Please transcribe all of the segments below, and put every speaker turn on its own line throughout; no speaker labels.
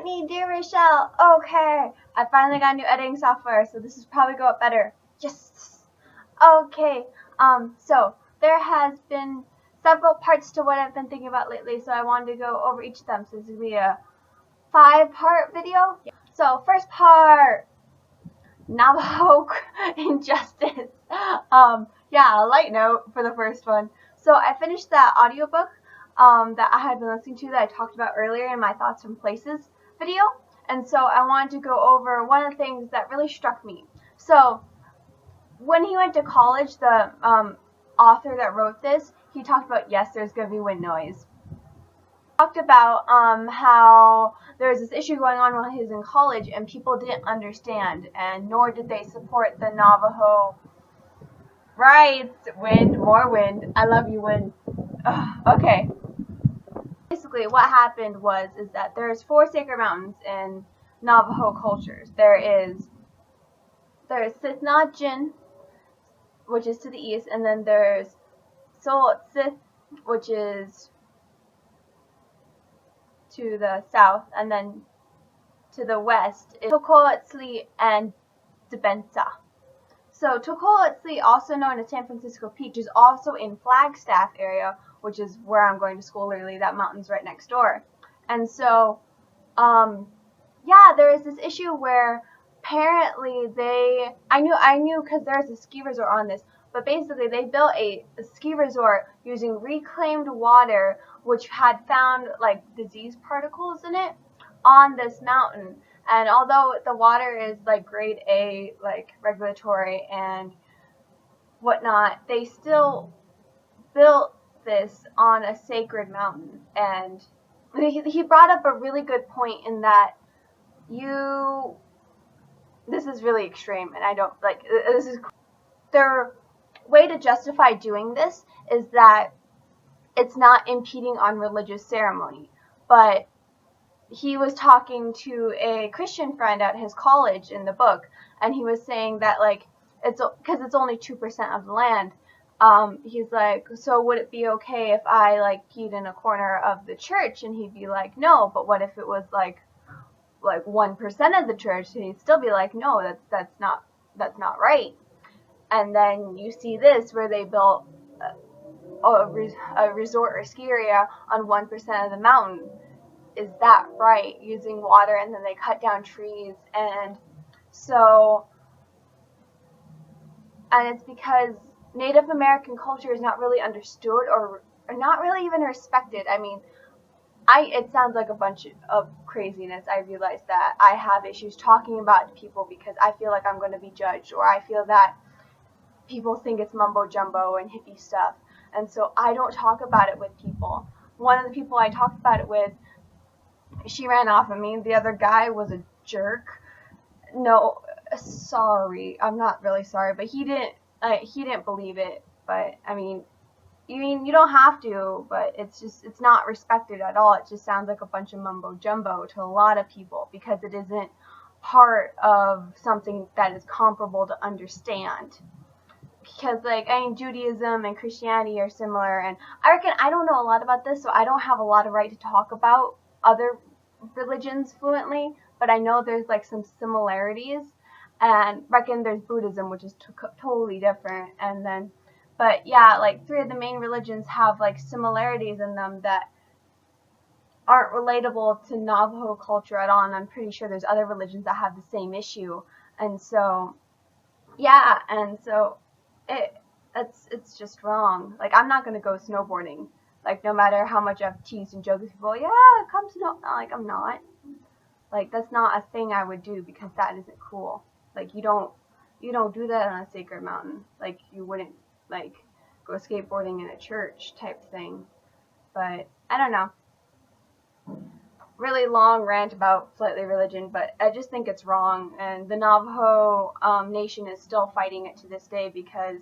Brittni Rachelle. Okay, I finally got new editing software, so this is probably go up better. Yes. Okay. So there has been several parts to what I've been thinking about lately, so I wanted to go over each of them. So this is gonna be a 5-part video. Yeah. So first part, Navajo injustice. Yeah, a light note for the first one. So I finished that audiobook that I had been listening to that I talked about earlier in my Thoughts from Places video. And so I wanted to go over one of the things that really struck me. So when he went to college, the author that wrote this, he talked about, yes, there's going to be wind noise. Talked about how there was this issue going on while he was in college and people didn't understand, and nor did they support the Navajo rights. Wind, more wind. I love you, wind. Ugh, okay. Basically, what happened is that there's 4 sacred mountains in Navajo cultures. There's Sitnagin, which is to the east, and then there's Solotsith, which is to the south, and then to the west is Tokolotzli and Debensa. So Tokolotzli, also known as San Francisco Peak, is also in Flagstaff area, which is where I'm going to school literally. That mountain's right next door. And so, yeah, there is this issue where apparently I knew because there's a ski resort on this, but basically they built a ski resort using reclaimed water, which had found like disease particles in it on this mountain. And although the water is like grade A, like regulatory and whatnot, they still built this on a sacred mountain. And he brought up a really good point in that this is really extreme, and I don't like this is their way to justify doing this is that it's not impeding on religious ceremony. But he was talking to a Christian friend at his college in the book, and he was saying that like it's because it's only 2% of the land. He's like, so would it be okay if I like peed in a corner of the church? And he'd be like, no. But what if it was like 1% of the church? And he'd still be like, no, that's not right. And then you see this where they built a resort or ski area on 1% of the mountain. Is that right? Using water, and then they cut down trees, and it's because Native American culture is not really understood or not really even respected. I mean, it sounds like a bunch of craziness. I realize that I have issues talking about people because I feel like I'm going to be judged, or I feel that people think it's mumbo jumbo and hippie stuff, and so I don't talk about it with people. One of the people I talked about it with, she ran off of me. The other guy was a jerk. No, sorry. I'm not really sorry, but he didn't believe it. But I mean, you don't have to, but it's not respected at all. It just sounds like a bunch of mumbo jumbo to a lot of people because it isn't part of something that is comparable to understand. Because Judaism and Christianity are similar, and I don't know a lot about this, so I don't have a lot of right to talk about other religions fluently, but I know there's like some similarities, and reckon there's Buddhism, which is totally different, and then but yeah, like 3 of the main religions have like similarities in them that aren't relatable to Navajo culture at all, and I'm pretty sure there's other religions that have the same issue. And so yeah, and so it's just wrong. Like, I'm not gonna go snowboarding. Like, no matter how much I've teased and joked with people, yeah, come snow. Like, I'm not. Like, that's not a thing I would do because that isn't cool. Like, you don't do that on a sacred mountain. Like, you wouldn't like go skateboarding in a church type thing. But I don't know. Really long rant about slightly religion, but I just think it's wrong, and the Navajo nation is still fighting it to this day because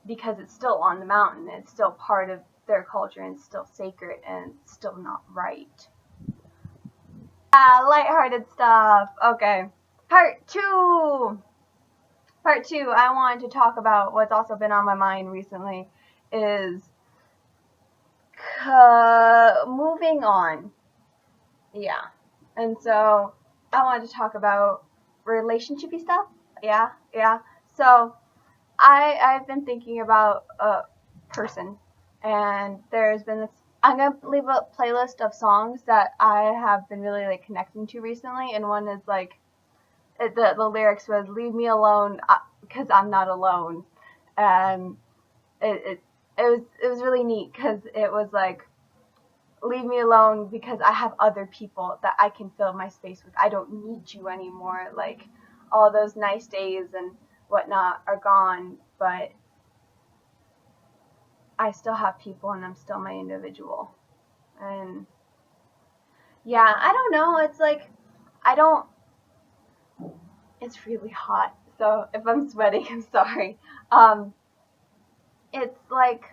it's still on the mountain. It's still part of their culture, and it's still sacred, and it's still not right. Lighthearted stuff. Okay. Part 2, I wanted to talk about what's also been on my mind recently is moving on. Yeah, And so I wanted to talk about relationshipy stuff. Yeah, yeah. So I've been thinking about a person, and there's been this. I'm gonna leave a playlist of songs that I have been really like connecting to recently, and one is like the lyrics was "Leave me alone, because I'm not alone," and it it was really neat because it was like, leave me alone because I have other people that I can fill my space with. I don't need you anymore. Like, all those nice days and whatnot are gone, but I still have people and I'm still my individual. And yeah, I don't know. It's like, I don't, it's really hot. So if I'm sweating, I'm sorry. Um, it's like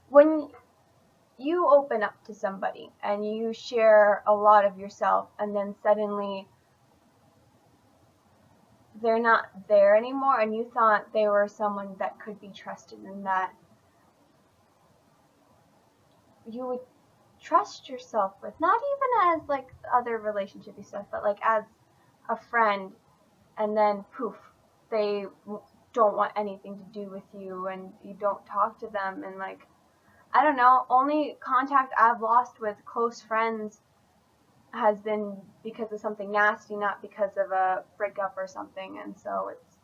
when you open up to somebody and you share a lot of yourself, and then suddenly they're not there anymore, and you thought they were someone that could be trusted and that you would trust yourself with, not even as like other relationshipy stuff, but like as a friend, and then poof, they don't want anything to do with you and you don't talk to them. And like, I don't know, only contact I've lost with close friends has been because of something nasty, not because of a breakup or something. And so it's,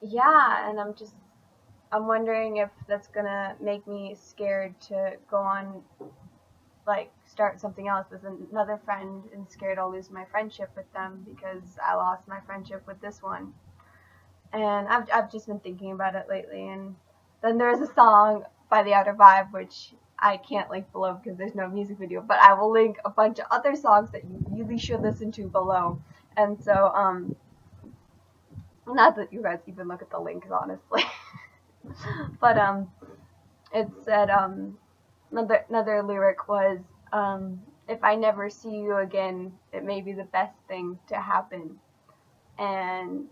yeah, and I'm wondering if that's gonna make me scared to go on, like, start something else with another friend, and scared I'll lose my friendship with them because I lost my friendship with this one. And I've just been thinking about it lately. And then there's a song by The Outer Vibe, which I can't link below because there's no music video, but I will link a bunch of other songs that you really should listen to below. And so, not that you guys even look at the links, honestly. But it said, another lyric was, if I never see you again, it may be the best thing to happen. And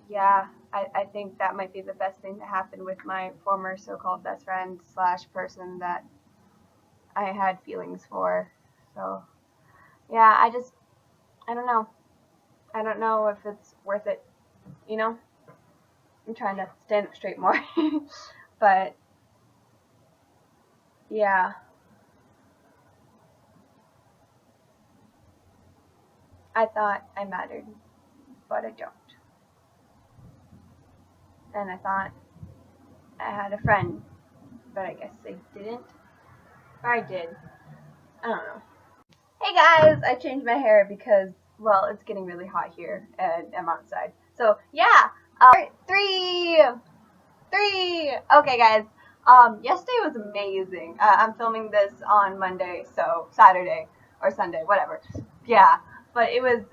yeah, I think that might be the best thing to happen with my former so-called best friend slash person that I had feelings for. So yeah, I don't know. I don't know if it's worth it, you know? I'm trying to stand up straight more. But yeah, I thought I mattered, but I don't. And I thought I had a friend, but I guess I didn't. Or I did. I don't know. Hey guys, I changed my hair because, well, it's getting really hot here and I'm outside. So yeah, three. Okay, guys. Yesterday was amazing. I'm filming this on Monday, so Saturday or Sunday, whatever. Yeah, but it was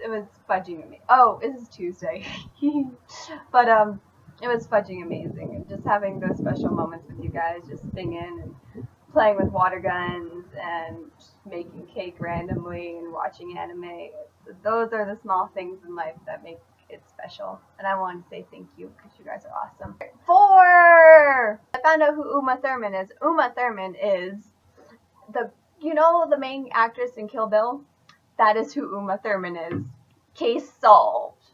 fudging amazing. Oh, this is Tuesday. But it was fudging amazing, and just having those special moments with you guys, just singing and playing with water guns and just making cake randomly and watching anime. Those are the small things in life that make it special, and I want to say thank you because you guys are awesome. 4. I found out who Uma Thurman is. Uma Thurman is the main actress in Kill Bill. That is who Uma Thurman is. Case solved.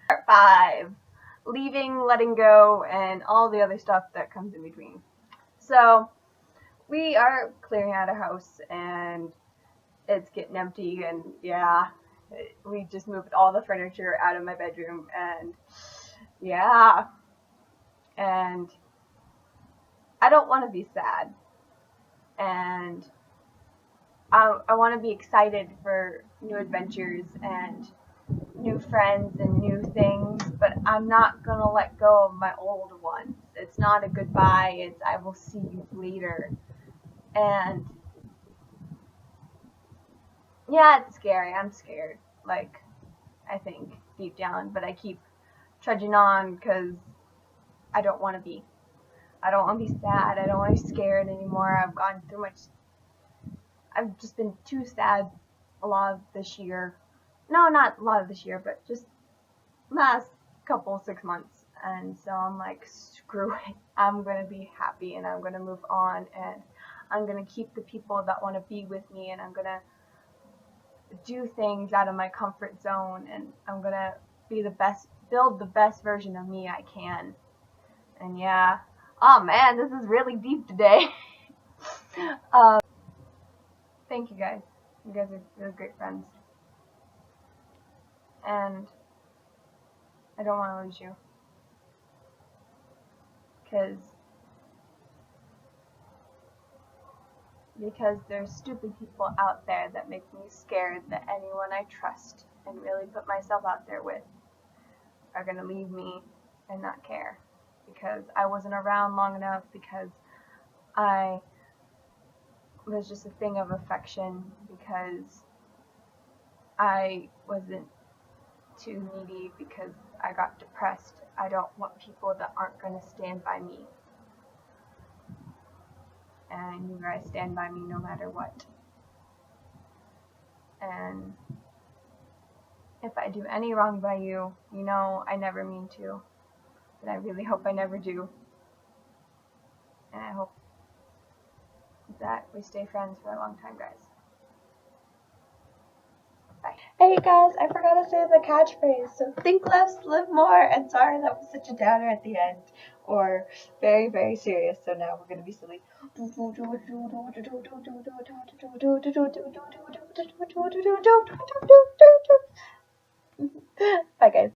Part 5. Leaving, letting go, and all the other stuff that comes in between. So we are clearing out a house and it's getting empty, and yeah, we just moved all the furniture out of my bedroom, and yeah, and I don't want to be sad, and I want to be excited for new adventures and new friends and new things, but I'm not gonna let go of my old ones. It's not a goodbye, it's I will see you later. And yeah, it's scary. I'm scared, like, I think deep down, but I keep trudging on because I don't want to be. I don't want to be sad. I don't want to be scared anymore. I've gone through much. I've just been too sad a lot of this year. No, not a lot of this year, but just last couple 6 months. And so I'm like, screw it. I'm going to be happy and I'm going to move on. And I'm going to keep the people that want to be with me, and I'm going to do things out of my comfort zone, and I'm going to build the best version of me I can. And yeah, oh man, this is really deep today. Thank you guys. You guys are really great friends. And I don't want to lose you. Because there's stupid people out there that make me scared that anyone I trust and really put myself out there with are going to leave me and not care. Because I wasn't around long enough, because I was just a thing of affection, because I wasn't too needy, because I got depressed. I don't want people that aren't going to stand by me. And you guys stand by me no matter what. And if I do any wrong by you, you know I never mean to. And I really hope I never do. And I hope that we stay friends for a long time, guys. Bye.
Hey guys, I forgot to say the catchphrase. So think less, live more. And sorry that was such a downer at the end. Or very, very serious. So now we're going to be silly. Bye guys.